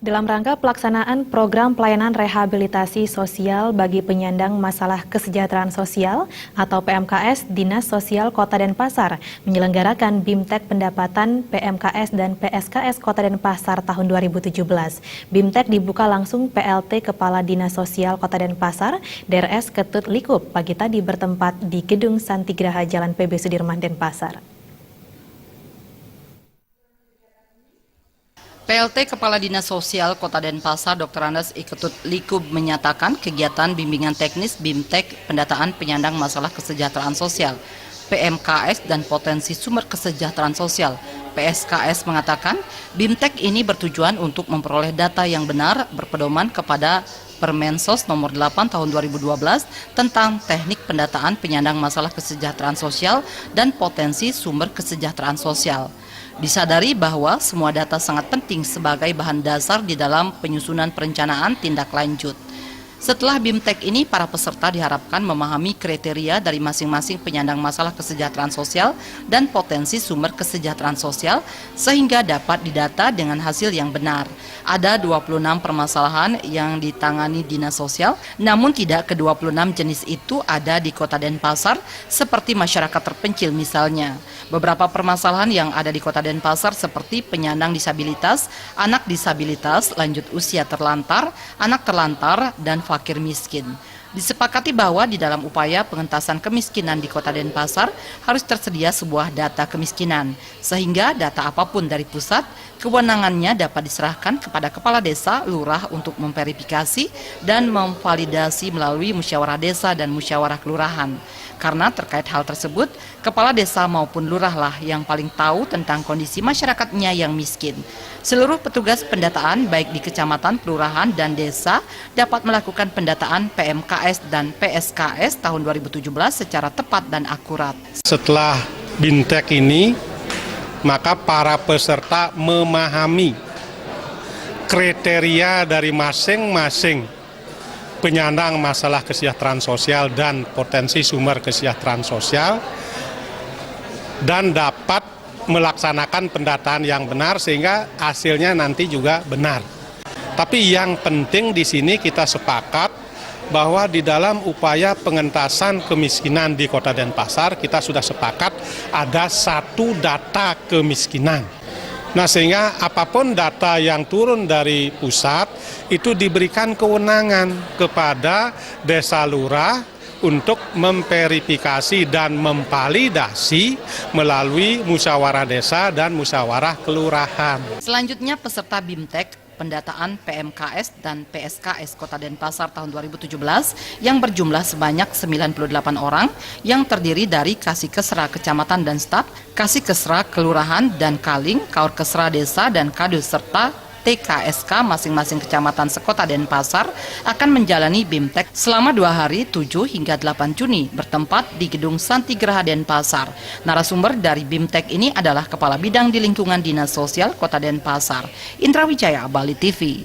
Dalam rangka pelaksanaan program pelayanan rehabilitasi sosial bagi penyandang masalah kesejahteraan sosial atau PMKS, Dinas Sosial Kota Denpasar menyelenggarakan BIMTEK Pendapatan PMKS dan PSKS Kota Denpasar tahun 2017. BIMTEK dibuka langsung PLT Kepala Dinas Sosial Kota Denpasar, DRS Ketut Likup, pagi tadi bertempat di Gedung Santigraha Jalan PB Sudirman, Denpasar. PLT Kepala Dinas Sosial Kota Denpasar Dr. Andes I. Ketut Likup menyatakan kegiatan bimbingan teknis BIMTEK Pendataan Penyandang Masalah Kesejahteraan Sosial PMKS dan Potensi Sumber Kesejahteraan Sosial PSKS mengatakan BIMTEK ini bertujuan untuk memperoleh data yang benar berpedoman kepada Permensos nomor 8 tahun 2012 tentang teknik pendataan penyandang masalah kesejahteraan sosial dan potensi sumber kesejahteraan sosial. Disadari bahwa semua data sangat penting sebagai bahan dasar di dalam penyusunan perencanaan tindak lanjut. Setelah BIMTEK ini, para peserta diharapkan memahami kriteria dari masing-masing penyandang masalah kesejahteraan sosial dan potensi sumber kesejahteraan sosial sehingga dapat didata dengan hasil yang benar. Ada 26 permasalahan yang ditangani Dinas Sosial, namun tidak ke-26 jenis itu ada di Kota Denpasar seperti masyarakat terpencil misalnya. Beberapa permasalahan yang ada di Kota Denpasar seperti penyandang disabilitas, anak disabilitas, lanjut usia terlantar, anak terlantar, dan fakir miskin. Disepakati bahwa di dalam upaya pengentasan kemiskinan di Kota Denpasar harus tersedia sebuah data kemiskinan, sehingga data apapun dari pusat, kewenangannya dapat diserahkan kepada kepala desa, lurah untuk memverifikasi dan memvalidasi melalui musyawarah desa dan musyawarah kelurahan. Karena terkait hal tersebut, kepala desa maupun lurah lah yang paling tahu tentang kondisi masyarakatnya yang miskin. Seluruh petugas pendataan baik di kecamatan, kelurahan, dan desa dapat melakukan pendataan PMKS dan PSKS tahun 2017 secara tepat dan akurat. Setelah BIMTEK ini, maka para peserta memahami kriteria dari masing-masing penyandang masalah kesejahteraan sosial dan potensi sumber kesejahteraan sosial dan dapat melaksanakan pendataan yang benar sehingga hasilnya nanti juga benar. Tapi yang penting di sini kita sepakat bahwa di dalam upaya pengentasan kemiskinan di Kota Denpasar kita sudah sepakat ada satu data kemiskinan. Nah, sehingga apapun data yang turun dari pusat itu diberikan kewenangan kepada desa lurah untuk memverifikasi dan memvalidasi melalui musyawarah desa dan musyawarah kelurahan. Selanjutnya peserta BIMTEK Pendataan PMKS dan PSKS Kota Denpasar tahun 2017 yang berjumlah sebanyak 98 orang yang terdiri dari Kasih-Kesra Kecamatan dan Staf, Kasih-Kesra Kelurahan dan Kaling, Kaur-Kesra Desa dan Kadus serta TKSK masing-masing kecamatan sekota Denpasar akan menjalani BIMTEK selama 2 hari 7 hingga 8 Juni bertempat di Gedung Santigraha Denpasar. Narasumber dari BIMTEK ini adalah Kepala Bidang di Lingkungan Dinas Sosial Kota Denpasar, Indra Wijaya, Bali TV.